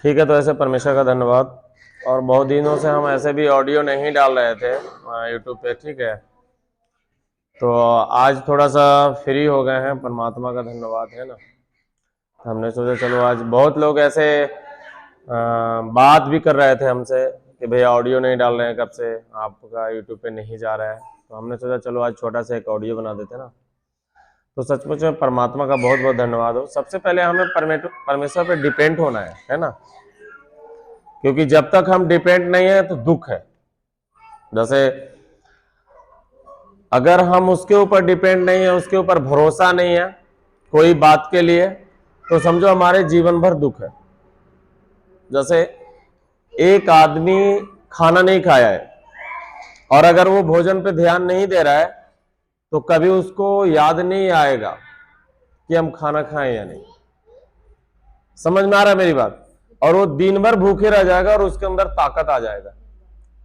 ठीक है, तो ऐसे परमेश्वर का धन्यवाद। और बहुत दिनों से हम ऐसे भी ऑडियो नहीं डाल रहे थे यूट्यूब पे, ठीक है। तो आज थोड़ा सा फ्री हो गए हैं, परमात्मा का धन्यवाद है ना। हमने सोचा चलो आज बहुत लोग ऐसे बात भी कर रहे थे हमसे कि भैया ऑडियो नहीं डाल रहे हैं, कब से आपका यूट्यूब पे नहीं जा रहा है। तो हमने सोचा चलो आज छोटा सा एक ऑडियो बना देते ना। तो सचमुच में परमात्मा का बहुत बहुत धन्यवाद हो। सबसे पहले हमें परमेश्वर पे डिपेंड होना है ना। क्योंकि जब तक हम डिपेंड नहीं है तो दुख है। जैसे अगर हम उसके ऊपर डिपेंड नहीं है, उसके ऊपर भरोसा नहीं है कोई बात के लिए, तो समझो हमारे जीवन भर दुख है। जैसे एक आदमी खाना नहीं खाया है और अगर वो भोजन पे ध्यान नहीं दे रहा है तो कभी उसको याद नहीं आएगा कि हम खाना खाएं या नहीं। समझ में आ रहा है मेरी बात? और वो दिन भर भूखे रह जाएगा और उसके अंदर ताकत आ जाएगा,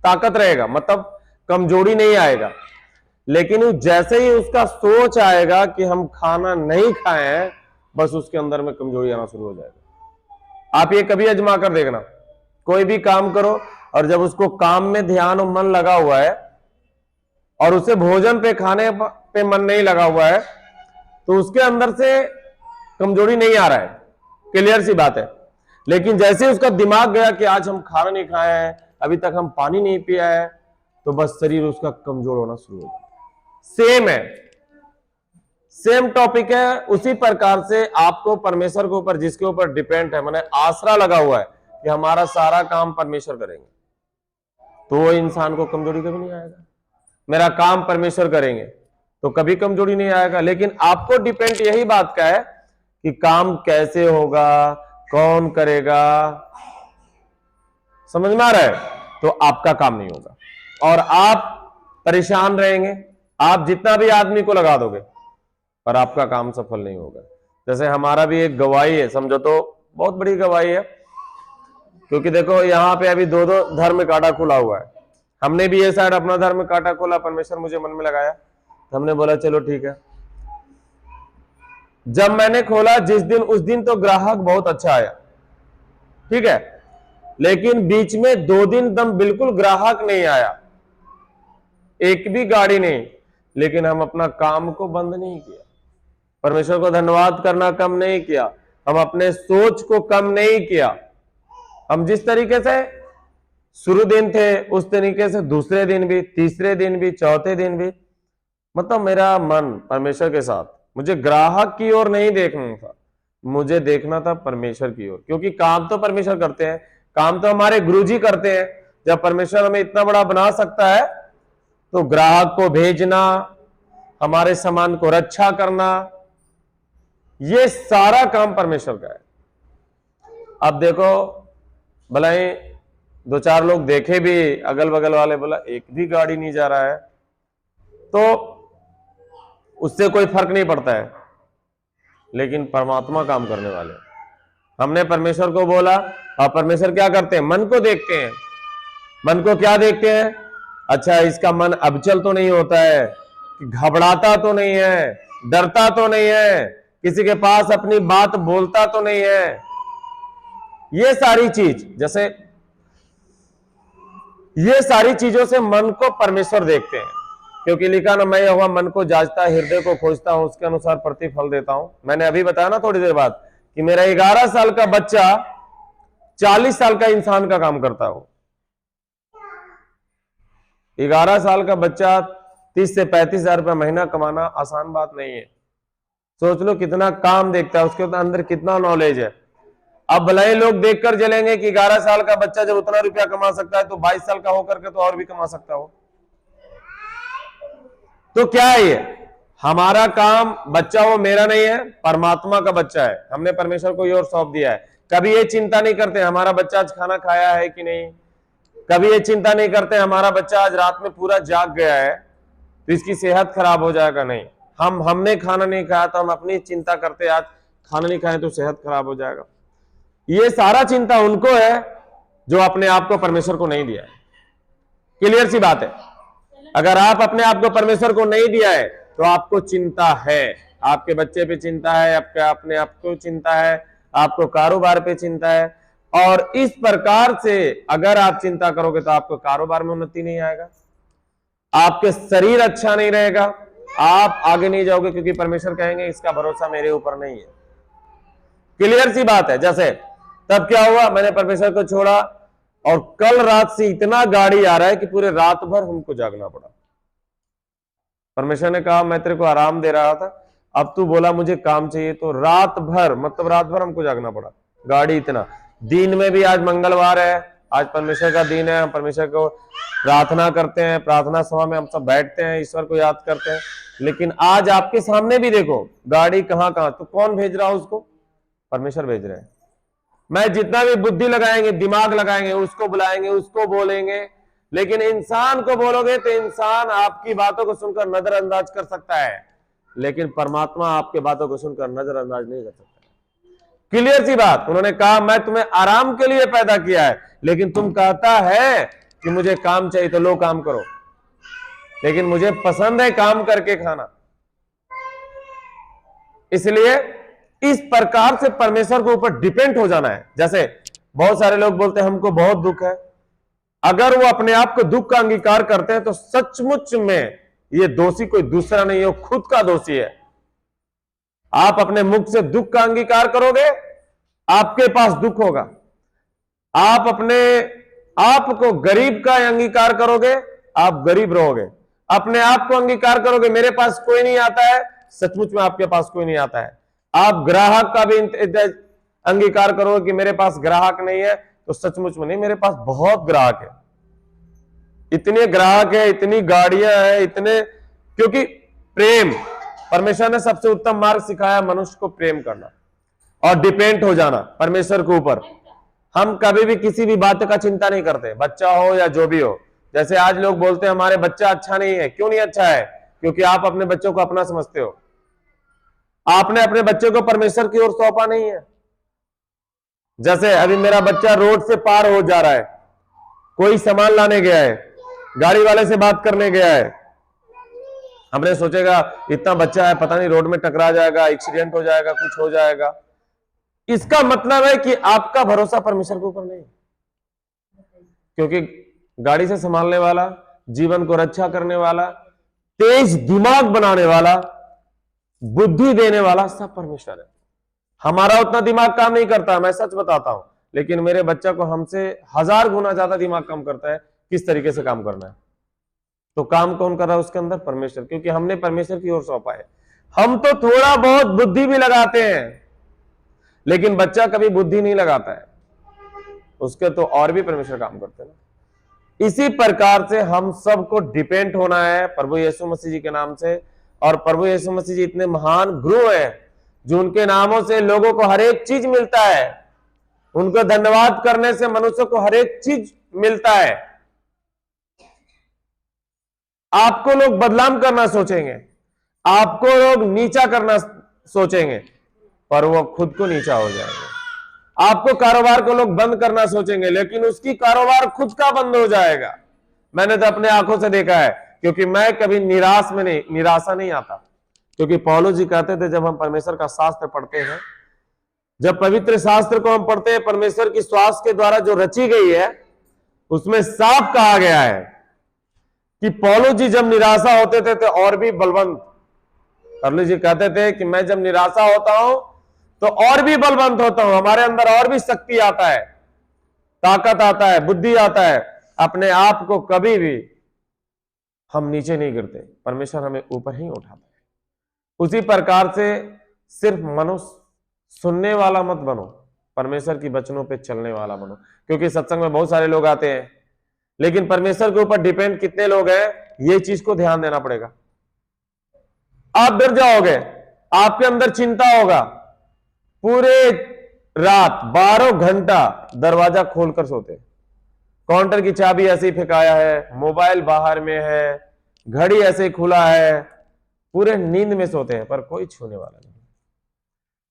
ताकत रहेगा, मतलब कमजोरी नहीं आएगा। लेकिन जैसे ही उसका सोच आएगा कि हम खाना नहीं खाएं, बस उसके अंदर में कमजोरी आना शुरू हो जाएगा। आप ये कभी आजमा कर देखना, कोई भी काम करो और जब उसको काम में ध्यान और मन लगा हुआ है और उसे भोजन पे खाने पे मन नहीं लगा हुआ है, तो उसके अंदर से कमजोरी नहीं आ रहा है, क्लियर सी बात है। लेकिन जैसे उसका दिमाग गया कि आज हम खाना नहीं खाए हैं, अभी तक हम पानी नहीं पिया है, तो बस शरीर उसका कमजोर होना शुरू हो जाता है। सेम है, सेम टॉपिक है। उसी प्रकार से आपको परमेश्वर के ऊपर, जिसके ऊपर डिपेंड है, माने आसरा लगा हुआ है कि हमारा सारा काम परमेश्वर करेंगे, तो वो इंसान को कमजोरी कभी नहीं आएगा। मेरा काम परमेश्वर करेंगे तो कभी कमजोरी नहीं आएगा। लेकिन आपको डिपेंड यही बात का है कि काम कैसे होगा, कौन करेगा। समझ में आ रहा है? तो आपका काम नहीं होगा और आप परेशान रहेंगे। आप जितना भी आदमी को लगा दोगे पर आपका काम सफल नहीं होगा। जैसे हमारा भी एक गवाही है, समझो तो बहुत बड़ी गवाही है। क्योंकि देखो यहां पे अभी दो दो धर्म कांटा खुला हुआ है। हमने भी ये साइड अपना धर्म कांटा खोला, परमेश्वर मुझे मन में लगाया, तो हमने बोला चलो ठीक है। जब मैंने खोला जिस दिन, उस दिन तो ग्राहक बहुत अच्छा आया, ठीक है। लेकिन बीच में 2 दिन दम बिल्कुल ग्राहक नहीं आया, एक भी गाड़ी नहीं। लेकिन हम अपना काम को बंद नहीं किया, परमेश्वर को धन्यवाद करना कम नहीं किया, हम अपने सोच को कम नहीं किया। हम जिस तरीके से शुरू दिन थे उस तरीके से दूसरे दिन भी, तीसरे दिन भी, चौथे दिन भी, मतलब मेरा मन परमेश्वर के साथ। मुझे ग्राहक की ओर नहीं देखना था, मुझे देखना था परमेश्वर की ओर। क्योंकि काम तो परमेश्वर करते हैं, काम तो हमारे गुरुजी करते हैं। जब परमेश्वर हमें इतना बड़ा बना सकता है तो ग्राहक को भेजना, हमारे सामान को रक्षा करना, ये सारा काम परमेश्वर का है। अब देखो भला ही 2-4 लोग देखे भी, अगल बगल वाले, बोला एक भी गाड़ी नहीं जा रहा है, तो उससे कोई फर्क नहीं पड़ता है। लेकिन परमात्मा काम करने वाले, हमने परमेश्वर को बोला और परमेश्वर क्या करते हैं? मन को देखते हैं। मन को क्या देखते हैं? अच्छा इसका मन अबचल तो नहीं होता है, कि घबराता तो नहीं है, डरता तो नहीं है, किसी के पास अपनी बात बोलता तो नहीं है। ये सारी चीज, जैसे ये सारी चीजों से मन को परमेश्वर देखते हैं। क्योंकि लिखा ना, मैं यहोवा मन को जांचता, हृदय को खोजता हूं, उसके अनुसार प्रतिफल देता हूं। मैंने अभी बताया ना थोड़ी देर बाद कि मेरा 11 साल का बच्चा 40 साल का इंसान का काम करता हो। 11 साल का बच्चा 30 से 35 हजार रुपया महीना कमाना आसान बात नहीं है। सोच लो कितना काम देखता है, उसके अंदर कितना नॉलेज है। अब भले लोग देखकर चलेंगे कि 11 साल का बच्चा जब उतना रुपया कमा सकता है तो 22 साल का होकर के तो और भी कमा सकता हो। तो क्या है ये? हमारा काम, बच्चा वो मेरा नहीं है, परमात्मा का बच्चा है। हमने परमेश्वर को ये और सौंप दिया है। कभी ये चिंता नहीं करते हमारा बच्चा आज खाना खाया है कि नहीं, कभी ये चिंता नहीं करते हमारा बच्चा आज रात में पूरा जाग गया है तो इसकी सेहत खराब हो जाएगा, नहीं। हमने खाना नहीं खाया तो हम अपनी चिंता करते, आज खाना नहीं खाए तो सेहत खराब हो जाएगा। ये सारा चिंता उनको है जो अपने आप को परमेश्वर को नहीं दिया है। क्लियर सी बात है? अगर आप अपने आप को परमेश्वर को नहीं दिया है तो आपको चिंता है, आपके बच्चे पे चिंता है, आपके अपने आप को चिंता है, आपको कारोबार पे चिंता है। और इस प्रकार से अगर आप चिंता करोगे तो आपको कारोबार में उन्नति नहीं आएगा, आपके शरीर अच्छा नहीं रहेगा, आप आगे नहीं जाओगे, क्योंकि परमेश्वर कहेंगे इसका भरोसा मेरे ऊपर नहीं है। क्लियर सी बात है। जैसे तब क्या हुआ, मैंने परमेश्वर को छोड़ा और कल रात से इतना गाड़ी आ रहा है कि पूरे रात भर हमको जागना पड़ा। परमेश्वर ने कहा मैं तेरे को आराम दे रहा था, अब तू बोला मुझे काम चाहिए, तो रात भर, मतलब रात भर हमको जागना पड़ा, गाड़ी इतना। दिन में भी आज मंगलवार है, आज परमेश्वर का दिन है, हम परमेश्वर को प्रार्थना करते हैं, प्रार्थना सभा में हम सब बैठते हैं, ईश्वर को याद करते हैं, लेकिन आज आपके सामने भी देखो गाड़ी कहां कहां, तो कौन भेज रहा है उसको? परमेश्वर भेज रहे हैं। मैं जितना भी बुद्धि लगाएंगे, दिमाग लगाएंगे, उसको बुलाएंगे, उसको बोलेंगे, लेकिन इंसान को बोलोगे तो इंसान आपकी बातों को सुनकर नजरअंदाज कर सकता है, लेकिन परमात्मा आपके बातों को सुनकर नजरअंदाज नहीं कर सकता। क्लियर सी बात। उन्होंने कहा मैं तुम्हें आराम के लिए पैदा किया है, लेकिन तुम कहता है कि मुझे काम चाहिए, तो लो काम करो, लेकिन मुझे पसंद है काम करके खाना। इसलिए इस प्रकार से परमेश्वर के ऊपर डिपेंड हो जाना है। जैसे बहुत सारे लोग बोलते हैं हमको बहुत दुख है, अगर वो अपने आप को दुख का अंगीकार करते हैं तो सचमुच में ये दोषी कोई दूसरा नहीं है, खुद का दोषी है। आप अपने मुख से दुख का अंगीकार करोगे, आपके पास दुख होगा। आप अपने आप को गरीब का अंगीकार करोगे, आप गरीब रहोगे। अपने आप को अंगीकार करोगे मेरे पास कोई नहीं आता है, सचमुच में आपके पास कोई नहीं आता है। आप ग्राहक का भी अंगीकार करोगे कि मेरे पास ग्राहक नहीं है, तो सचमुच में नहीं, मेरे पास बहुत ग्राहक है, इतने ग्राहक है, इतनी गाड़ियां हैं, इतने, क्योंकि प्रेम, परमेश्वर ने सबसे उत्तम मार्ग सिखाया मनुष्य को प्रेम करना और डिपेंड हो जाना परमेश्वर के ऊपर। हम कभी भी किसी भी बात का चिंता नहीं करते, बच्चा हो या जो भी हो। जैसे आज लोग बोलते हैं हमारे बच्चा अच्छा नहीं है, क्यों नहीं अच्छा है? क्योंकि आप अपने बच्चों को अपना समझते हो, आपने अपने बच्चे को परमेश्वर की ओर सौंपा नहीं है। जैसे अभी मेरा बच्चा रोड से पार हो जा रहा है, कोई सामान लाने गया है, गाड़ी वाले से बात करने गया है, हमने सोचेगा इतना बच्चा है, पता नहीं रोड में टकरा जाएगा, एक्सीडेंट हो जाएगा, कुछ हो जाएगा। इसका मतलब है कि आपका भरोसा परमेश्वर के ऊपर नहीं, क्योंकि गाड़ी से संभालने वाला, जीवन को रक्षा करने वाला, तेज दिमाग बनाने वाला, बुद्धि देने वाला सब परमेश्वर है। हमारा उतना दिमाग काम नहीं करता, मैं सच बताता हूं, लेकिन मेरे बच्चा को हमसे 1000 गुना ज्यादा दिमाग काम करता है किस तरीके से काम करना है। तो काम कौन कर रहा है उसके अंदर? परमेश्वर, क्योंकि हमने परमेश्वर की ओर सौंपा है। हम तो थोड़ा बहुत बुद्धि भी लगाते हैं, लेकिन बच्चा कभी बुद्धि नहीं लगाता है, उसके तो और भी परमेश्वर काम करते हैं ना। इसी प्रकार से हम सबको डिपेंड होना है प्रभु यीशु मसीह जी के नाम से। और प्रभु यीशु मसीह जी इतने महान गुरु हैं जो उनके नामों से लोगों को हर एक चीज मिलता है, उनको धन्यवाद करने से मनुष्य को हर एक चीज मिलता है। आपको लोग बदनाम करना सोचेंगे, आपको लोग नीचा करना सोचेंगे, पर वो खुद को नीचा हो जाएगा। आपको कारोबार को लोग बंद करना सोचेंगे, लेकिन उसकी कारोबार खुद का बंद हो जाएगा। मैंने तो अपने आंखों से देखा है, क्योंकि मैं कभी निराशा नहीं आता। क्योंकि पौलुस जी कहते थे जब हम परमेश्वर का शास्त्र पढ़ते हैं, जब पवित्र शास्त्र को हम पढ़ते हैं, परमेश्वर की श्वास के द्वारा जो रची गई है, उसमें साफ कहा गया है कि पौलुस जी जब निराशा होते थे तो और भी बलवंत। पौलुस जी कहते थे कि मैं जब निराशा होता हूं तो और भी बलवंत होता हूं, हमारे अंदर और भी शक्ति आता है, ताकत आता है, बुद्धि आता है। अपने आप को कभी भी हम नीचे नहीं गिरते, परमेश्वर हमें ऊपर ही उठाता है। उसी प्रकार से सिर्फ मनुष्य सुनने वाला मत बनो, परमेश्वर की वचनों पे चलने वाला बनो। क्योंकि सत्संग में बहुत सारे लोग आते हैं, लेकिन परमेश्वर के ऊपर डिपेंड कितने लोग हैं, ये चीज को ध्यान देना पड़ेगा। आप डर जाओगे, आपके अंदर चिंता होगा, पूरे रात 12 घंटा दरवाजा खोलकर सोते, काउंटर की चाबी ऐसे ही फेंकाया है, मोबाइल बाहर में है, घड़ी ऐसे ही खुला है, पूरे नींद में सोते हैं, पर कोई छूने वाला नहीं।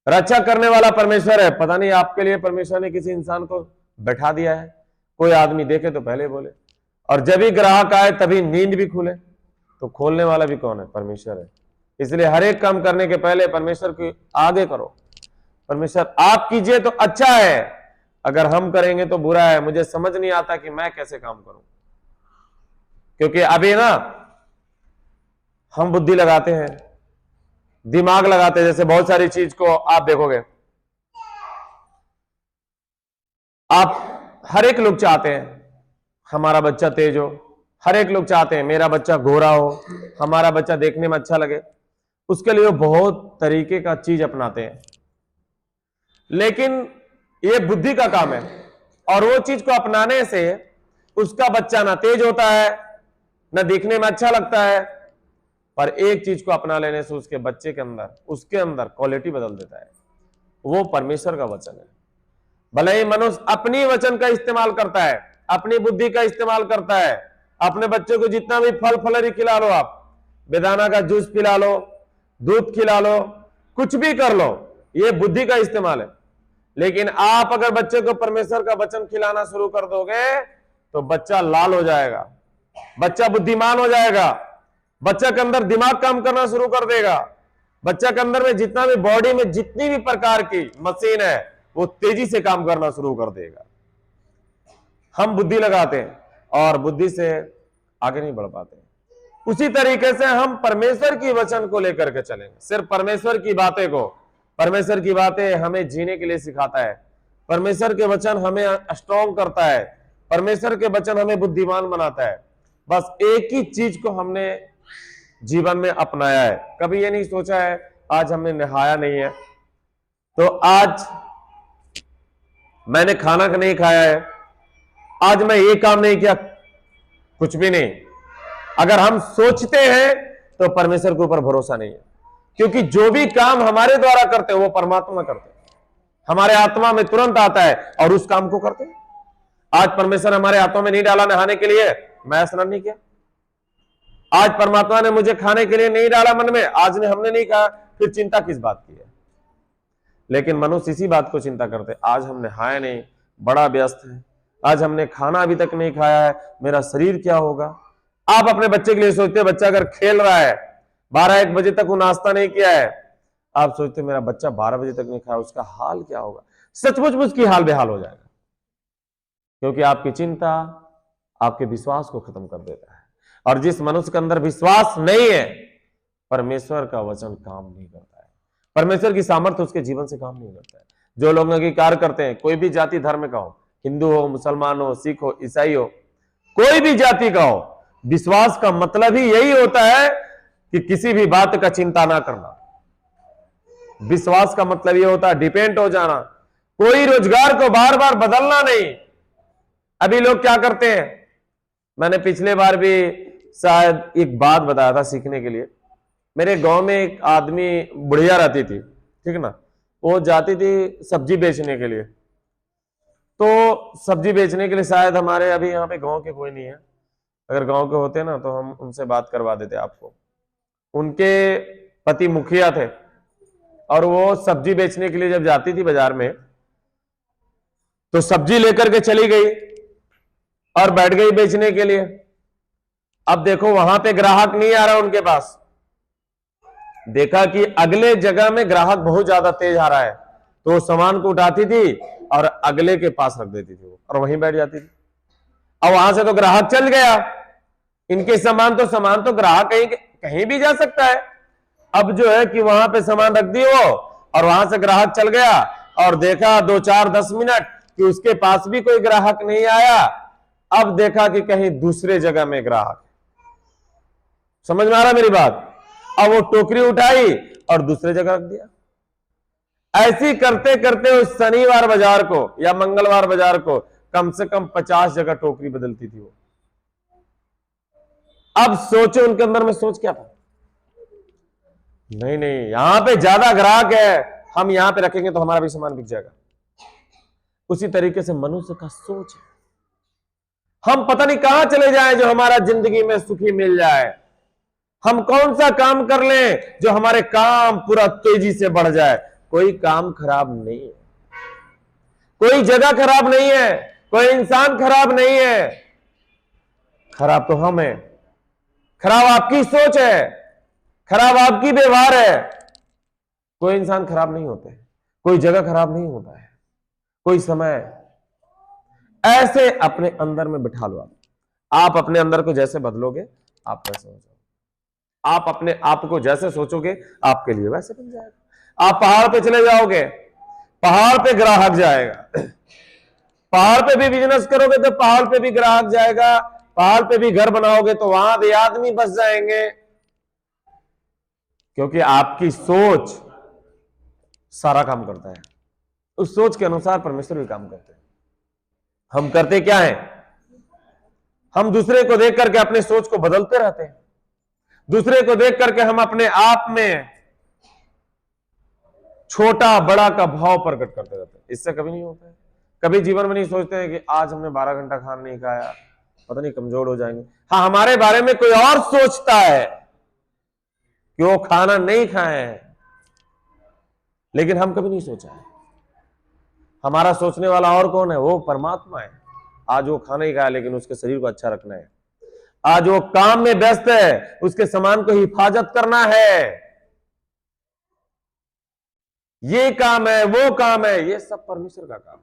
रक्षा करने वाला परमेश्वर है। पता नहीं आपके लिए परमेश्वर ने किसी इंसान को बैठा दिया है, कोई आदमी देखे तो पहले बोले, और जब भी ग्राहक आए तभी नींद भी खुले, तो खोलने वाला भी कौन है? परमेश्वर है। इसलिए हर एक काम करने के पहले परमेश्वर के आगे करो। परमेश्वर आप कीजिए तो अच्छा है, अगर हम करेंगे तो बुरा है। मुझे समझ नहीं आता कि मैं कैसे काम करूं, क्योंकि अभी ना हम बुद्धि लगाते हैं, दिमाग लगाते हैं। जैसे बहुत सारी चीज को आप देखोगे, आप हर एक लोग चाहते हैं हमारा बच्चा तेज हो, हर एक लोग चाहते हैं मेरा बच्चा गोरा हो, हमारा बच्चा देखने में अच्छा लगे। उसके लिए वो बहुत तरीके का चीज अपनाते हैं, लेकिन ये बुद्धि का काम है। और वो चीज को अपनाने से उसका बच्चा ना तेज होता है, ना दिखने में अच्छा लगता है, पर एक चीज को अपना लेने से उसके बच्चे के अंदर, उसके अंदर क्वालिटी बदल देता है। वो परमेश्वर का वचन है। भले ही मनुष्य अपनी वचन का इस्तेमाल करता है, अपनी बुद्धि का इस्तेमाल करता है, अपने बच्चों को जितना भी फल फलरी खिला लो, आप बेदाना का जूस पिला लो, दूध खिला लो, कुछ भी कर लो, ये बुद्धि का इस्तेमाल है। लेकिन आप अगर बच्चे को परमेश्वर का वचन खिलाना शुरू कर दोगे तो बच्चा लाल हो जाएगा, बच्चा बुद्धिमान हो जाएगा, बच्चा के अंदर दिमाग काम करना शुरू कर देगा, बच्चा के अंदर में जितना भी बॉडी में जितनी भी प्रकार की मशीन है वो तेजी से काम करना शुरू कर देगा। हम बुद्धि लगाते हैं और बुद्धि से आगे नहीं बढ़ पाते। उसी तरीके से हम परमेश्वर की वचन को लेकर के चलेंगे। सिर्फ परमेश्वर की बातें को, परमेश्वर की बातें हमें जीने के लिए सिखाता है, परमेश्वर के वचन हमें स्ट्रॉन्ग करता है, परमेश्वर के वचन हमें बुद्धिमान बनाता है। बस एक ही चीज को हमने जीवन में अपनाया है। कभी ये नहीं सोचा है आज हमने नहाया नहीं है तो आज मैंने खाना नहीं खाया है, आज मैं ये काम नहीं किया, कुछ भी नहीं। अगर हम सोचते हैं तो परमेश्वर के ऊपर भरोसा नहीं है, क्योंकि जो भी काम हमारे द्वारा करते हैं वो परमात्मा करते हैं। हमारे आत्मा में तुरंत आता है और उस काम को करते हैं। आज परमेश्वर हमारे हाथों में नहीं डाला नहाने के लिए, मैं स्नान नहीं किया। आज परमात्मा ने मुझे खाने के लिए नहीं डाला मन में, आज ने हमने नहीं कहा, फिर चिंता किस बात की है। लेकिन मनुष्य इसी बात को चिंता करते, आज हम नहाए नहीं, बड़ा व्यस्त है, आज हमने खाना अभी तक नहीं खाया है, मेरा शरीर क्या होगा। आप अपने बच्चे के लिए सोचते, बच्चा अगर खेल रहा है 12-1 बजे तक वो नाश्ता नहीं किया है, आप सोचते मेरा बच्चा 12 बजे तक नहीं खाया, उसका हाल क्या होगा। सचमुच उसकी हाल बेहाल हो जाएगा, क्योंकि आपकी चिंता आपके विश्वास को खत्म कर देता है। और जिस मनुष्य के अंदर विश्वास नहीं है, परमेश्वर का वचन काम नहीं करता है, परमेश्वर की सामर्थ्य उसके जीवन से काम नहीं करता है। जो लोग अंगीकार करते हैं, कोई भी जाति धर्म का हो, हिंदू हो, मुसलमान हो, सिख हो, ईसाई हो, कोई भी जाति का हो, विश्वास का मतलब ही यही होता है कि किसी भी बात का चिंता ना करना। विश्वास का मतलब यह होता है डिपेंड हो जाना, कोई रोजगार को बार बार बदलना नहीं। अभी लोग क्या करते हैं, मैंने पिछले बार भी शायद एक बात बताया था सीखने के लिए। मेरे गांव में एक आदमी बुढ़िया रहती थी, ठीक ना, वो जाती थी सब्जी बेचने के लिए। तो सब्जी बेचने के लिए शायद हमारे अभी यहाँ पे गांव के कोई नहीं है, अगर गांव के होते ना तो हम उनसे बात करवा देते आपको। उनके पति मुखिया थे और वो सब्जी बेचने के लिए जब जाती थी बाजार में तो सब्जी लेकर के चली गई और बैठ गई बेचने के लिए। अब देखो वहां पे ग्राहक नहीं आ रहा उनके पास, देखा कि अगले जगह में ग्राहक बहुत ज्यादा तेज आ रहा है, तो वो सामान को उठाती थी और अगले के पास रख देती थी और वहीं बैठ जाती थी। अब वहां से तो ग्राहक चल गया, इनके सामान तो ग्राहक कहीं कहीं भी जा सकता है। अब जो है कि वहां पे सामान रख दी वो और वहां से ग्राहक चल गया और देखा 2-4-10 मिनट कि उसके पास भी कोई ग्राहक नहीं आया। अब देखा कि कहीं दूसरे जगह में ग्राहक, समझ में आ रहा मेरी बात। अब वो टोकरी उठाई और दूसरे जगह रख दिया। ऐसी करते करते उस शनिवार बाजार को या मंगलवार बाजार को कम से कम 50 जगह टोकरी बदलती थी वो। अब सोचो उनके अंदर में सोच क्या था, नहीं नहीं यहां पे ज्यादा ग्राहक है, हम यहां पे रखेंगे तो हमारा भी सामान बिक जाएगा। उसी तरीके से मनुष्य का सोच है। हम पता नहीं कहां चले जाएं जो हमारा जिंदगी में सुखी मिल जाए। हम कौन सा काम कर लें जो हमारे काम पूरा तेजी से बढ़ जाए। कोई काम खराब नहीं है, कोई जगह खराब नहीं है, कोई इंसान खराब नहीं है, खराब तो हम हैं। खराब आपकी सोच है, खराब आपकी व्यवहार है। कोई इंसान खराब नहीं होते, कोई जगह खराब नहीं होता है, कोई समय ऐसे अपने अंदर में बिठा लो। आप अपने अंदर को जैसे बदलोगे आप वैसे हो जाओगे। आप अपने आप को जैसे सोचोगे आपके लिए वैसे बन जाएगा। आप पहाड़ पे चले जाओगे, पहाड़ पे ग्राहक जाएगा। पहाड़ पे भी बिजनेस करोगे तो पहाड़ पे भी ग्राहक जाएगा। पहाड़ पे भी घर बनाओगे तो वहां भी आदमी बस जाएंगे, क्योंकि आपकी सोच सारा काम करता है। उस सोच के अनुसार परमेश्वर भी काम करते हैं। हम करते क्या है? हम दूसरे को देख करके अपनी सोच को बदलते रहते हैं। दूसरे को देख करके हम अपने आप में छोटा बड़ा का भाव प्रकट करते रहते हैं। इससे कभी नहीं होता है। कभी जीवन में नहीं सोचते हैं कि आज हमने 12 घंटा खाना नहीं खाया, पता नहीं कमजोर हो जाएंगे। हाँ, हमारे बारे में कोई और सोचता है कि वो खाना नहीं खाए हैं, लेकिन हम कभी नहीं सोचा है। हमारा सोचने वाला और कौन है? वो परमात्मा है। आज वो खाना ही खाया लेकिन उसके शरीर को अच्छा रखना है। आज वो काम में व्यस्त है, उसके सामान को हिफाजत करना है। ये काम है, वो काम है, ये सब परमेश्वर का काम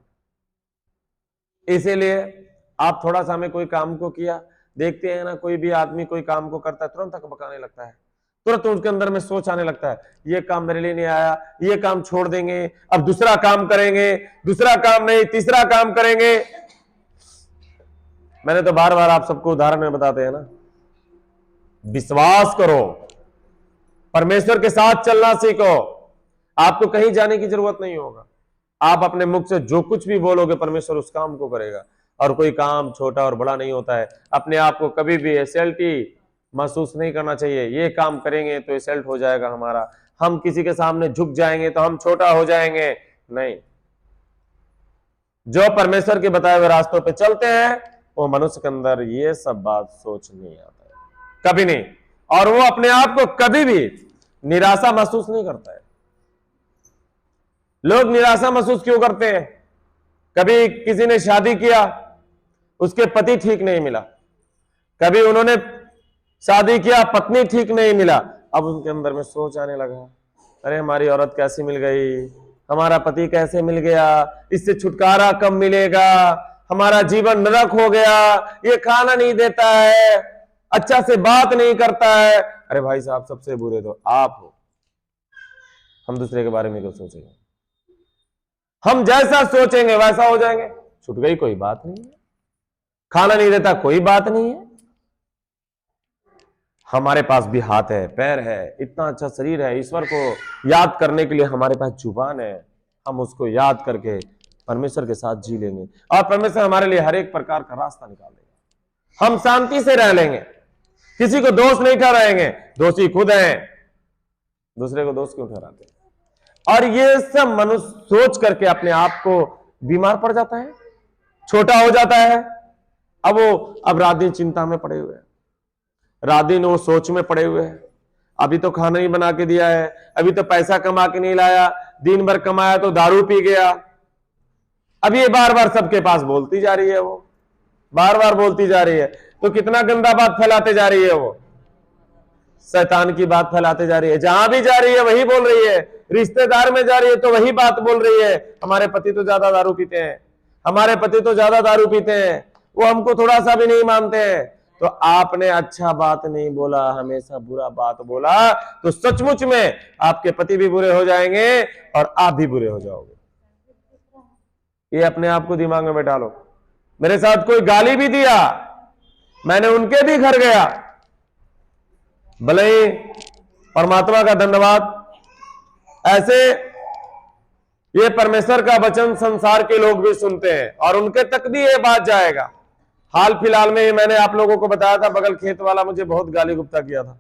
है। इसीलिए आप थोड़ा सा हमें कोई काम को किया, देखते हैं ना, कोई भी आदमी कोई काम को करता है तुरंत बकाने लगता है, तुरंत उसके अंदर में सोच आने लगता है, ये काम मेरे लिए नहीं आया, ये काम छोड़ देंगे, अब दूसरा काम करेंगे, दूसरा काम नहीं तीसरा काम करेंगे। मैंने तो बार बार आप सबको उदाहरण में बताते हैं ना, विश्वास करो, परमेश्वर के साथ चलना सीखो, आपको कहीं जाने की जरूरत नहीं होगा। आप अपने मुख से जो कुछ भी बोलोगे परमेश्वर उस काम को करेगा। और कोई काम छोटा और बड़ा नहीं होता है। अपने आप को कभी भी एसएल्टी महसूस नहीं करना चाहिए। ये काम करेंगे तो एसएल्ट हो जाएगा हमारा, हम किसी के सामने झुक जाएंगे तो हम छोटा हो जाएंगे, नहीं। जो परमेश्वर के बताए हुए रास्तों पे चलते हैं वो मनुष्य के अंदर ये सब बात सोच नहीं आता है, कभी नहीं। और वो अपने आप को कभी भी निराशा महसूस नहीं करता है। लोग निराशा महसूस क्यों करते हैं? कभी किसी ने शादी किया, उसके पति ठीक नहीं मिला, कभी उन्होंने शादी किया, पत्नी ठीक नहीं मिला, अब उनके अंदर में सोच आने लगा, अरे हमारी औरत कैसी मिल गई, हमारा पति कैसे मिल गया, इससे छुटकारा कब मिलेगा, हमारा जीवन नरक हो गया, ये खाना नहीं देता है, अच्छा से बात नहीं करता है। अरे भाई साहब, सबसे बुरे तो आप हो। हम दूसरे के बारे में क्यों सोचेंगे? हम जैसा सोचेंगे वैसा हो जाएंगे। छूट गई कोई बात नहीं है, खाना नहीं देता कोई बात नहीं है, हमारे पास भी हाथ है, पैर है, इतना अच्छा शरीर है, ईश्वर को याद करने के लिए हमारे पास जुबान है, हम उसको याद करके परमेश्वर के साथ जी लेंगे और परमेश्वर हमारे लिए हर एक प्रकार का रास्ता निकाल देगा। हम शांति से रह लेंगे, किसी को दोष नहीं ठहराएंगे, दोषी खुद हैं, दूसरे को दोष क्यों ठहराते हैं? और ये सब मनुष्य सोच करके अपने आप को बीमार पड़ जाता है, छोटा हो जाता है। अब रात दिन चिंता में पड़े हुए हैं, रात दिन वो सोच में पड़े हुए हैं, अभी तो खाना नहीं बना के दिया है, अभी तो पैसा कमा के नहीं लाया, दिन भर कमाया तो दारू पी गया। अब ये बार बार सबके पास बोलती जा रही है, वो बार बार बोलती जा रही है, तो कितना गंदा बात फैलाते जा रही है, वो शैतान की बात फैलाते जा रही है। जहां भी जा रही है वही बोल रही है, रिश्तेदार में जा रही है तो वही बात बोल रही है, हमारे पति तो ज्यादा दारू पीते हैं, हमारे पति तो ज्यादा दारू पीते हैं, वो हमको थोड़ा सा भी नहीं मानते हैं। तो आपने अच्छा बात नहीं बोला, हमेशा बुरा बात बोला, तो सचमुच में आपके पति भी बुरे हो जाएंगे और आप भी बुरे हो जाओगे। ये अपने आप को दिमाग में बैठा लो। मेरे साथ कोई गाली भी दिया, मैंने उनके भी घर गया, भले ही परमात्मा का धन्यवाद, ऐसे ये परमेश्वर का वचन संसार के लोग भी सुनते हैं और उनके तक भी ये बात जाएगा। हाल फिलहाल में मैंने आप लोगों को बताया था, बगल खेत वाला मुझे बहुत गाली गुप्ता किया था,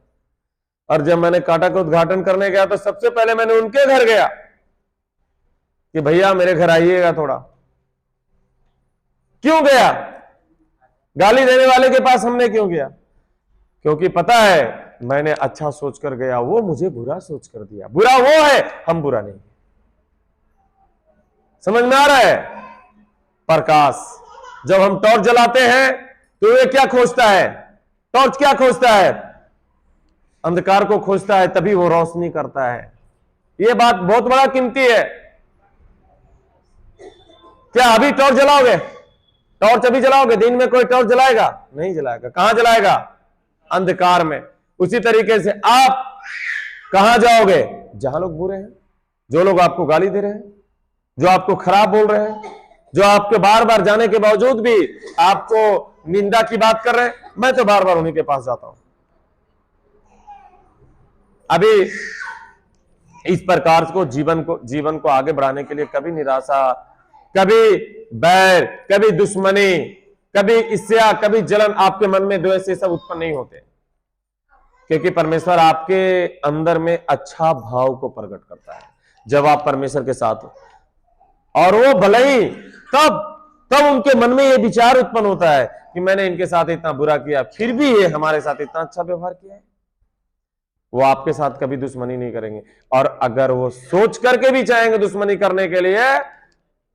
और जब मैंने कांटा का उद्घाटन करने गया तो सबसे पहले मैंने उनके घर गया कि भैया मेरे घर आइएगा थोड़ा। क्यों गया? गाली देने वाले के पास हमने क्यों गया? क्योंकि पता है मैंने अच्छा सोच कर गया, वो मुझे बुरा सोच कर दिया। बुरा वो है, हम बुरा नहीं। समझ में आ रहा है? प्रकाश, जब हम टॉर्च जलाते हैं तो ये क्या खोजता है? टॉर्च क्या खोजता है? अंधकार को खोजता है, तभी वो रोशनी करता है। ये बात बहुत बड़ा कीमती है। क्या अभी टॉर्च जलाओगे? टॉर्च अभी जलाओगे, दिन में कोई टॉर्च जलाएगा? नहीं जलाएगा। कहां जलाएगा? अंधकार में। उसी तरीके से आप कहां जाओगे? जहां लोग बुरे हैं, जो लोग आपको गाली दे रहे हैं, जो आपको खराब बोल रहे हैं, जो आपके बार बार जाने के बावजूद भी आपको निंदा की बात कर रहे हैं, मैं तो बार बार उन्हीं के पास जाता हूं। अभी इस प्रकार को जीवन को आगे बढ़ाने के लिए कभी निराशा, कभी बैर, कभी दुश्मनी, कभी ईर्ष्या, कभी जलन, आपके मन में द्वेष, ये सब उत्पन्न नहीं होते, क्योंकि परमेश्वर आपके अंदर में अच्छा भाव को प्रकट करता है जब आप परमेश्वर के साथ हो। और वो भले ही तब उनके मन में ये विचार उत्पन्न होता है कि मैंने इनके साथ इतना बुरा किया, फिर भी ये हमारे साथ इतना अच्छा व्यवहार किया है। वो आपके साथ कभी दुश्मनी नहीं करेंगे, और अगर वो सोच करके भी चाहेंगे दुश्मनी करने के लिए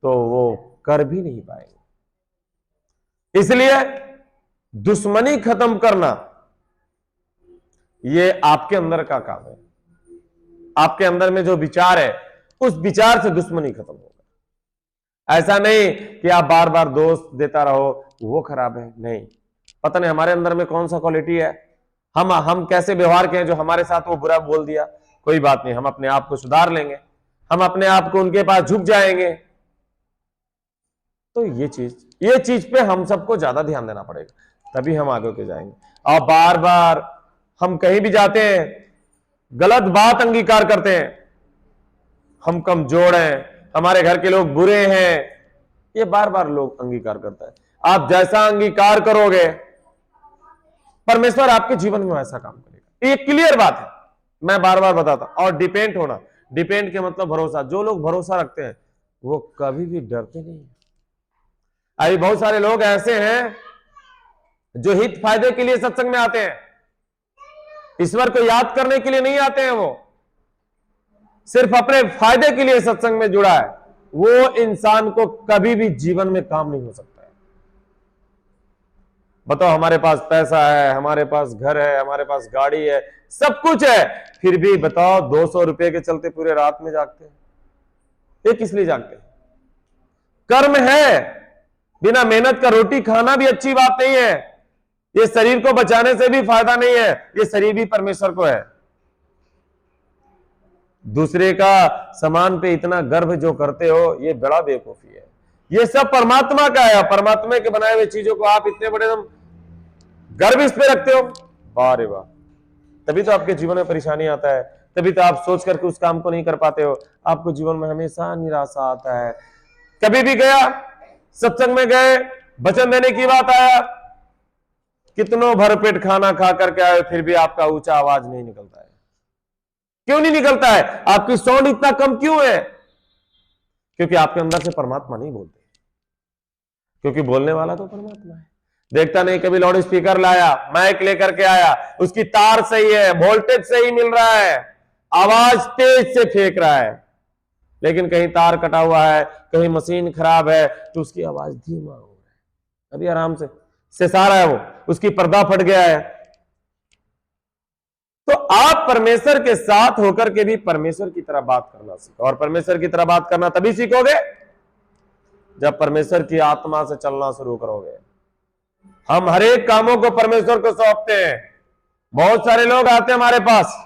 तो वो कर भी नहीं पाएंगे। इसलिए दुश्मनी खत्म करना ये आपके अंदर का काम है। आपके अंदर में जो विचार है, उस विचार से दुश्मनी खत्म होगा। ऐसा नहीं कि आप बार बार दोष देता रहो, वो खराब है, नहीं। पता नहीं हमारे अंदर में कौन सा क्वालिटी है, हम कैसे व्यवहार किए जो हमारे साथ वो बुरा बोल दिया। कोई बात नहीं, हम अपने आप को सुधार लेंगे, हम अपने आप को उनके पास झुक जाएंगे। तो ये चीज पे हम सबको ज्यादा ध्यान देना पड़ेगा, तभी हम आगे के जाएंगे। और बार बार हम कहीं भी जाते हैं, गलत बात अंगीकार करते हैं, हम कमजोर हैं, हमारे घर के लोग बुरे हैं, ये बार बार लोग अंगीकार करता है। आप जैसा अंगीकार करोगे, परमेश्वर आपके जीवन में वैसा काम करेगा। ये क्लियर बात है, मैं बार बार बताता। और डिपेंड होना, डिपेंड के मतलब भरोसा। जो लोग भरोसा रखते हैं वो कभी भी डरते नहीं। अभी बहुत सारे लोग ऐसे हैं जो हित फायदे के लिए सत्संग में आते हैं, ईश्वर को याद करने के लिए नहीं आते हैं। वो सिर्फ अपने फायदे के लिए सत्संग में जुड़ा है। वो इंसान को कभी भी जीवन में काम नहीं हो सकता है। बताओ, हमारे पास पैसा है, हमारे पास घर है, हमारे पास गाड़ी है, सब कुछ है, फिर भी बताओ 200 रुपए के चलते पूरे रात में जागते हैं। ये किस लिए जागते हैं? कर्म है, बिना मेहनत का रोटी खाना भी अच्छी बात नहीं है। ये शरीर को बचाने से भी फायदा नहीं है, ये शरीर भी परमेश्वर को है। दूसरे का सामान पे इतना गर्व जो करते हो, ये बड़ा बेवकूफी है। ये सब परमात्मा का है, परमात्मा के बनाए हुए चीजों को आप इतने बड़े गर्व इस पे रखते हो। वाह रे वाह, तभी तो आपके जीवन में परेशानी आता है, तभी तो आप सोच करके उस काम को नहीं कर पाते हो। आपको जीवन में हमेशा निराशा आता है। कभी भी गया सत्संग में गए, वचन देने की बात आया, कितनों भरपेट खाना खा करके आए, फिर भी आपका ऊंचा आवाज नहीं निकलता है। क्यों नहीं निकलता है? आपकी साउंड इतना कम क्यों है? क्योंकि आपके अंदर से परमात्मा नहीं बोलते, क्योंकि बोलने वाला तो परमात्मा है। देखता नहीं, कभी लाउड स्पीकर लाया, माइक लेकर के आया, उसकी तार सही है, वोल्टेज सही मिल रहा है, आवाज तेज से फेंक रहा है, लेकिन कहीं तार कटा हुआ है, कहीं मशीन खराब है, तो उसकी आवाज धीमा हो रहा है। अभी आराम से सारा है, वो उसकी पर्दा फट गया है। तो आप परमेश्वर के साथ होकर के भी परमेश्वर की तरह बात करना सीखो। और परमेश्वर की तरह बात करना तभी सीखोगे जब परमेश्वर की आत्मा से चलना शुरू करोगे। हम हर एक कामों को परमेश्वर को सौंपते हैं। बहुत सारे लोग आते हैं हमारे पास,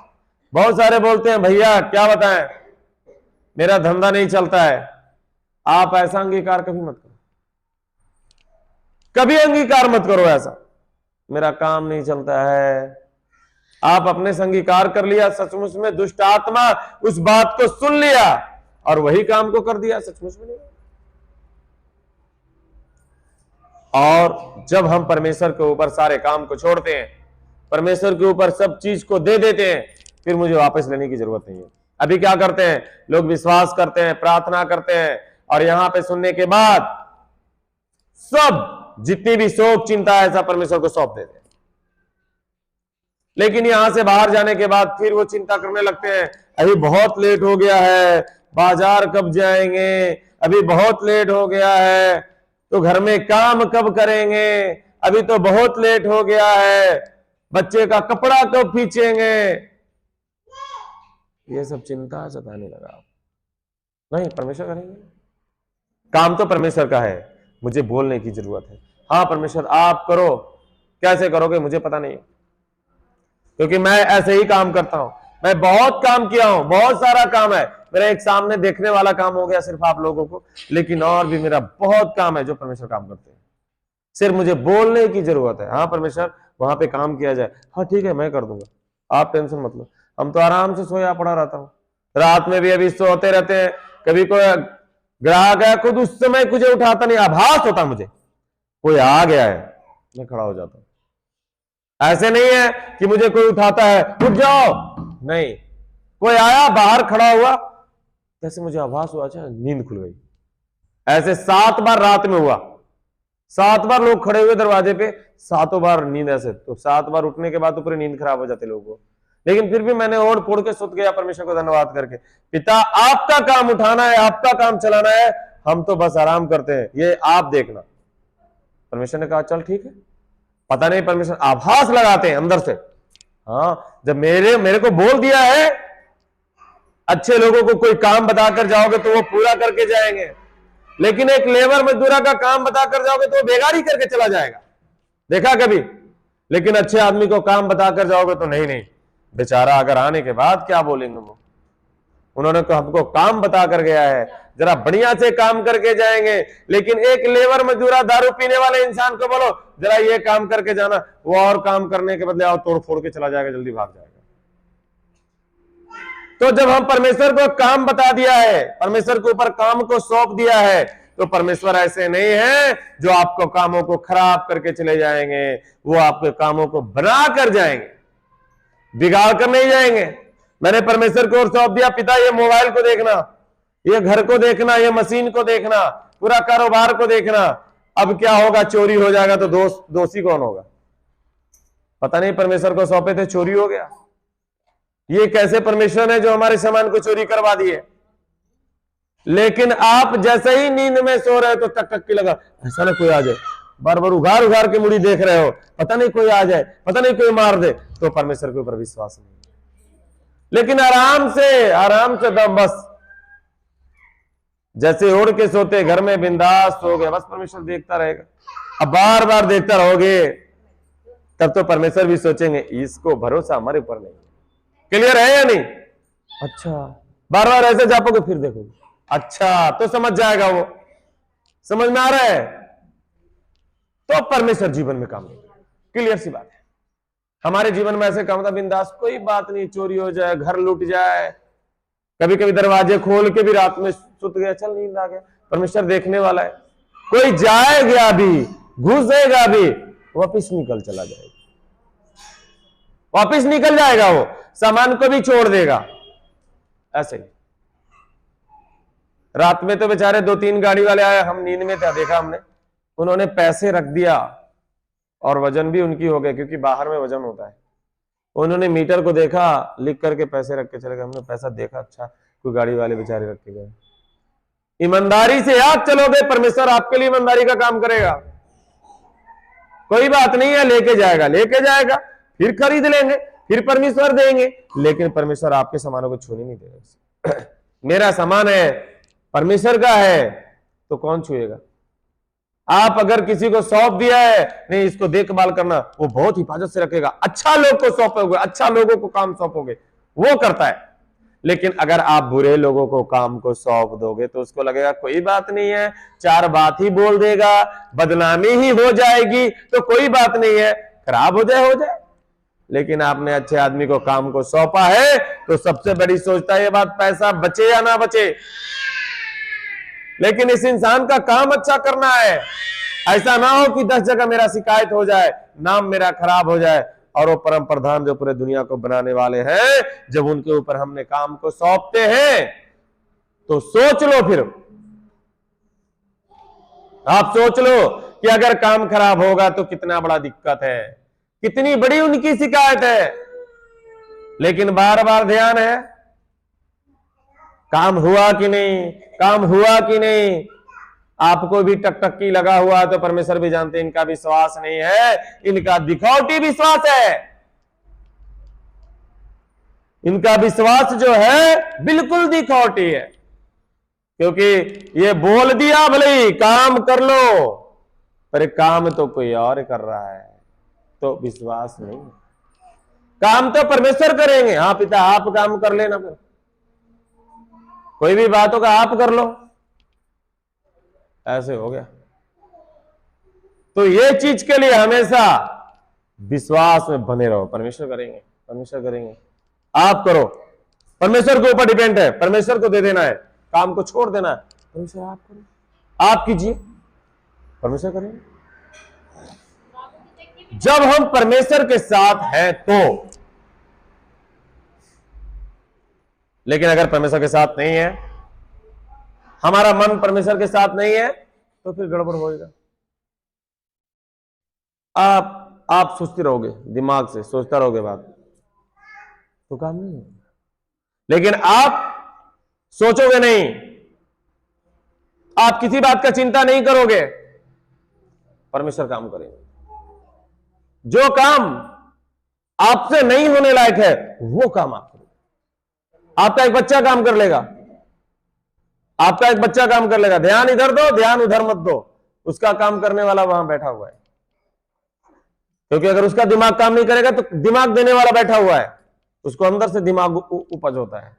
बहुत सारे बोलते हैं भैया क्या बताएं, मेरा धंधा नहीं चलता है। आप ऐसा अंगीकार कभी मत करो, कभी अंगीकार मत करो ऐसा, मेरा काम नहीं चलता है। आप अपने से अंगीकार कर लिया, सचमुच में दुष्ट आत्मा उस बात को सुन लिया और वही काम को कर दिया, सचमुच में नहीं। और जब हम परमेश्वर के ऊपर सारे काम को छोड़ते हैं, परमेश्वर के ऊपर सब चीज को दे देते हैं, फिर मुझे वापस लेने की जरूरत नहीं है। अभी क्या करते हैं लोग? विश्वास करते हैं, प्रार्थना करते हैं, और यहां पे सुनने के बाद सब जितनी भी शोक चिंता है सब परमेश्वर को सौंप देते हैं। लेकिन यहां से बाहर जाने के बाद फिर वो चिंता करने लगते हैं, अभी बहुत लेट हो गया है, बाजार कब जाएंगे, अभी बहुत लेट हो गया है, तो घर में काम कब करेंगे, अभी तो बहुत लेट हो गया है, बच्चे का कपड़ा कब खींचेंगे। ये सब चिंता सताने लगा। नहीं, परमेश्वर करेंगे, काम तो परमेश्वर का है, मुझे बोलने की जरूरत है। हाँ परमेश्वर आप करो, कैसे करोगे मुझे पता नहीं, क्योंकि मैं ऐसे ही काम करता हूं। मैं बहुत काम किया हूं, बहुत सारा काम है मेरा, एक सामने देखने वाला काम हो गया सिर्फ आप लोगों को, लेकिन और भी मेरा बहुत काम है जो परमेश्वर काम करते हैं। सिर्फ मुझे बोलने की जरूरत है। हाँ परमेश्वर वहां पे काम किया जाए, हाँ ठीक है मैं कर दूंगा, आप टेंशन मत लो। हम तो आराम से सोया पड़ा रहता हूँ, रात में भी अभी सोते रहते हैं। कभी कोई ग्राहक है, खुद उस समय मुझे उठाता नहीं, आभास होता मुझे कोई आ गया है, मैं खड़ा हो जाता हूं। ऐसे नहीं है कि मुझे कोई उठाता है उठ जाओ, नहीं, कोई आया बाहर खड़ा हुआ, जैसे मुझे आभास हुआ अच्छा नींद खुल गई। ऐसे 7 बार रात में हुआ, 7 बार लोग खड़े हुए दरवाजे पे, 7 बार नींद ऐसे। तो 7 बार उठने के बाद तो पूरी नींद खराब हो जाती लोगों को, लेकिन फिर भी मैंने ओढ़ फोड़ के सुत गया परमेश्वर को धन्यवाद करके, पिता आपका काम उठाना है, आपका काम चलाना है, हम तो बस आराम करते हैं, ये आप देखना। परमेश्वर ने कहा चल ठीक है। पता नहीं परमेश्वर आभास लगाते हैं अंदर से, हाँ जब मेरे को बोल दिया है, अच्छे लोगों को कोई काम बताकर जाओगे तो वो पूरा करके जाएंगे, लेकिन एक लेबर मजदूरा का काम बताकर जाओगे तो वो बेगारी करके चला जाएगा, देखा कभी। लेकिन अच्छे आदमी को काम बताकर जाओगे तो नहीं, बेचारा अगर आने के बाद क्या बोलेंगे वो, उन्होंने तो हमको काम बता कर गया है, जरा बढ़िया से काम करके जाएंगे। लेकिन एक लेबर मजदूरा दारू पीने वाले इंसान को बोलो जरा ये काम करके जाना, वो और काम करने के बदले और तोड़ फोड़ के चला जाएगा, जल्दी भाग जाएगा। तो जब हम परमेश्वर को काम बता दिया है, परमेश्वर के ऊपर काम को सौंप दिया है, तो परमेश्वर ऐसे नहीं है जो आपको कामों को खराब करके चले जाएंगे, वो आपके कामों को बना कर जाएंगे, बिगाड़ कर नहीं जाएंगे। मैंने परमेश्वर को और सौंप दिया, पिता ये मोबाइल को देखना, ये घर को देखना, ये मशीन को देखना, पूरा कारोबार को देखना। अब क्या होगा, चोरी हो जाएगा तो दोषी कौन होगा? पता नहीं, परमेश्वर को सौंपे थे चोरी हो गया। ये कैसे परमेश्वर है जो हमारे सामान को चोरी करवा दिए? लेकिन आप जैसे ही नींद में सो रहे हो तो टक टक की लगा, ऐसा ना कोई आ जाए, बार बार उघार उघार के मुड़ी देख रहे हो, पता नहीं कोई आ जाए, पता नहीं कोई मार दे, तो परमेश्वर के ऊपर विश्वास नहीं। लेकिन आराम से दम बस जैसे ओढ़ के सोते घर में बिंदास सो गए, बस परमेश्वर देखता रहेगा। अब बार बार देखता रहोगे तब तो परमेश्वर भी सोचेंगे इसको भरोसा हमारे ऊपर नहीं। क्लियर है या नहीं? अच्छा, बार बार ऐसे जापोगे फिर देखोगे, अच्छा तो समझ जाएगा, वो समझ में आ रहा है, तो परमेश्वर जीवन में काम नहीं। क्लियर सी बात है। हमारे जीवन में ऐसे काम होता बिंदास, कोई बात नहीं, चोरी हो जाए, घर लूट जाए, कभी कभी दरवाजे खोल के भी रात में सुत गया, चल नींद आ गया, परमेश्वर देखने वाला है। कोई जाएगा भी, घुसेगा भी, वापिस निकल चला जाएगा, वापिस निकल जाएगा, वो सामान को भी छोड़ देगा। ऐसे ही रात में तो बेचारे 2-3 गाड़ी वाले आए, हम नींद में था, देखा हमने, उन्होंने पैसे रख दिया और वजन भी उनकी हो गया, क्योंकि बाहर में वजन होता है। उन्होंने मीटर को देखा, लिख करके पैसे रख के चले गए। हमने पैसा देखा, अच्छा कोई गाड़ी वाले बेचारे रख के गए। ईमानदारी से आप चलोगे, परमेश्वर आपके लिए ईमानदारी का काम करेगा। कोई बात नहीं है, लेके जाएगा, फिर खरीद लेंगे, फिर परमेश्वर देंगे, लेकिन परमेश्वर आपके सामानों को छूने नहीं देगा। मेरा सामान है, परमेश्वर का है, तो कौन छुएगा? आप अगर किसी को सौंप दिया है, नहीं इसको देखभाल करना, वो बहुत हिफाजत से रखेगा। अच्छा लोग को सौंपोगे, अच्छा लोगों को काम सौंपोगे, वो करता है। लेकिन अगर आप बुरे लोगों को काम को सौंप दोगे तो उसको लगेगा कोई बात नहीं है, 4 बात ही बोल देगा, बदनामी ही हो जाएगी, तो कोई बात नहीं है, खराब हो जाए। लेकिन आपने अच्छे आदमी को काम को सौंपा है तो सबसे बड़ी सोचता है ये बात, पैसा बचे या ना बचे, लेकिन इस इंसान का काम अच्छा करना है। ऐसा ना हो कि 10 जगह मेरा शिकायत हो जाए, नाम मेरा खराब हो जाए, और वो परम प्रधान जो पूरे दुनिया को बनाने वाले हैं, जब उनके ऊपर हमने काम को सौंपते हैं तो सोच लो, फिर आप सोच लो कि अगर काम खराब होगा तो कितना बड़ा दिक्कत है, कितनी बड़ी उनकी शिकायत है। लेकिन बार बार ध्यान है, काम हुआ कि नहीं, आपको भी टकटकी लगा हुआ है, तो परमेश्वर भी जानते हैं इनका विश्वास नहीं है, इनका दिखावटी विश्वास है। इनका विश्वास जो है बिल्कुल दिखावटी है, क्योंकि ये बोल दिया भले ही काम कर लो, पर काम तो कोई और कर रहा है, तो विश्वास नहीं। काम तो परमेश्वर करेंगे। हाँ पिता आप काम कर लेना, फिर कोई भी बात होगा आप कर लो, ऐसे हो गया। तो ये चीज के लिए हमेशा विश्वास में बने रहो। परमेश्वर करेंगे, परमेश्वर करेंगे, आप करो। परमेश्वर के ऊपर डिपेंड है, परमेश्वर को दे देना है, काम को छोड़ देना है। परमेश्वर आप करो, आप कीजिए, परमेश्वर करेंगे। जब हम परमेश्वर के साथ हैं तो, लेकिन अगर परमेश्वर के साथ नहीं है, हमारा मन परमेश्वर के साथ नहीं है, तो फिर गड़बड़ होएगा। आप सोचते रहोगे, दिमाग से सोचता रहोगे बात, तो काम नहीं होगा। लेकिन आप सोचोगे नहीं, आप किसी बात का चिंता नहीं करोगे, परमेश्वर काम करेंगे। जो काम आपसे नहीं होने लायक है वो काम आप करोगे। आपका एक बच्चा काम कर लेगा, आपका एक बच्चा काम कर लेगा, ध्यान इधर दो ध्यान उधर मत दो, उसका काम करने वाला वहां बैठा हुआ है। क्योंकि अगर उसका दिमाग काम नहीं करेगा तो दिमाग देने वाला बैठा हुआ है, उसको अंदर से दिमाग उपज होता है।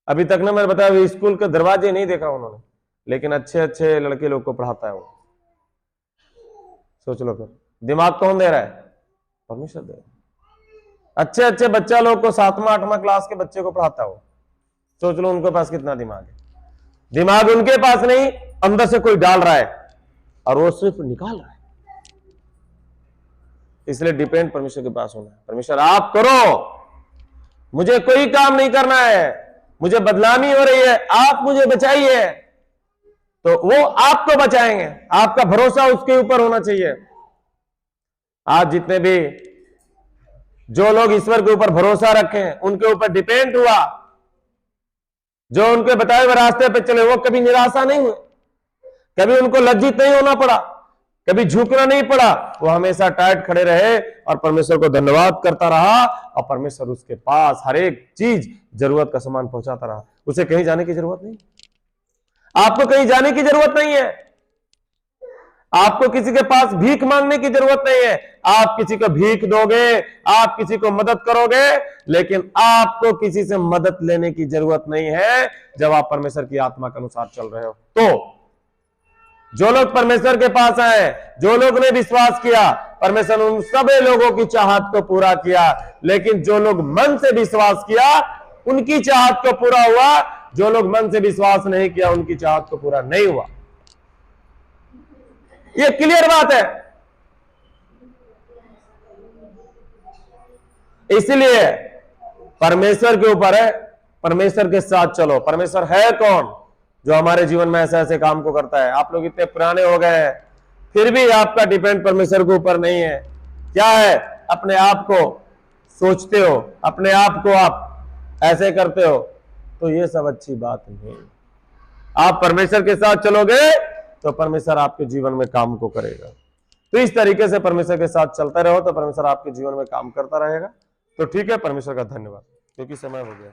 अभी तक ना मैंने बताया, स्कूल के दरवाजे नहीं देखा उन्होंने, लेकिन अच्छे अच्छे लड़के लोग को पढ़ाता है वो। सोच लो, फिर दिमाग कौन दे रहा है? परमेश्वर दे रहा है। अच्छे अच्छे बच्चा लोग को 7वां 8वां क्लास के बच्चे को पढ़ाता है वो। सोच लो उनके पास कितना दिमाग है। दिमाग उनके पास नहीं, अंदर से कोई डाल रहा है और वो सिर्फ निकाल रहा है। इसलिए डिपेंड परमेश्वर के पास होना है। परमेश्वर आप करो, मुझे कोई काम नहीं करना है, मुझे बदनामी हो रही है, आप मुझे बचाइए, तो वो आपको बचाएंगे। आपका भरोसा उसके ऊपर होना चाहिए। आज जितने भी जो लोग ईश्वर के ऊपर भरोसा रखें, उनके ऊपर डिपेंड हुआ, जो उनके बताए हुए रास्ते पे चले, वो कभी निराशा नहीं हुए, कभी उनको लज्जित नहीं होना पड़ा, कभी झुकना नहीं पड़ा। वो हमेशा टाइट खड़े रहे और परमेश्वर को धन्यवाद करता रहा, और परमेश्वर उसके पास हर एक चीज जरूरत का सामान पहुंचाता रहा। उसे कहीं जाने की जरूरत नहीं, आपको कहीं जाने की जरूरत नहीं है, आपको किसी के पास भीख मांगने की जरूरत नहीं है। आप किसी को भीख दोगे, आप किसी को मदद करोगे, लेकिन आपको किसी से मदद लेने की जरूरत नहीं है जब आप परमेश्वर की आत्मा के अनुसार चल रहे हो। तो जो लोग परमेश्वर के पास आए, जो लोग ने विश्वास किया, परमेश्वर ने उन सभी लोगों की चाहत को पूरा किया। लेकिन जो लोग मन से विश्वास किया उनकी चाहत को पूरा हुआ, जो लोग मन से विश्वास नहीं किया उनकी चाहत को पूरा नहीं हुआ। यह क्लियर बात है। इसलिए परमेश्वर के ऊपर है, परमेश्वर के साथ चलो। परमेश्वर है कौन जो हमारे जीवन में ऐसे ऐसे काम को करता है? आप लोग इतने पुराने हो गए हैं, फिर भी आपका डिपेंड परमेश्वर के ऊपर नहीं है। क्या है? अपने आप को सोचते हो, अपने आप को आप ऐसे करते हो, तो ये सब अच्छी बात नहीं। आप परमेश्वर के साथ चलोगे तो परमेश्वर आपके जीवन में काम को करेगा। तो इस तरीके से परमेश्वर के साथ चलते रहो तो परमेश्वर आपके जीवन में काम करता रहेगा। तो ठीक है, परमेश्वर का धन्यवाद, क्योंकि समय हो गया।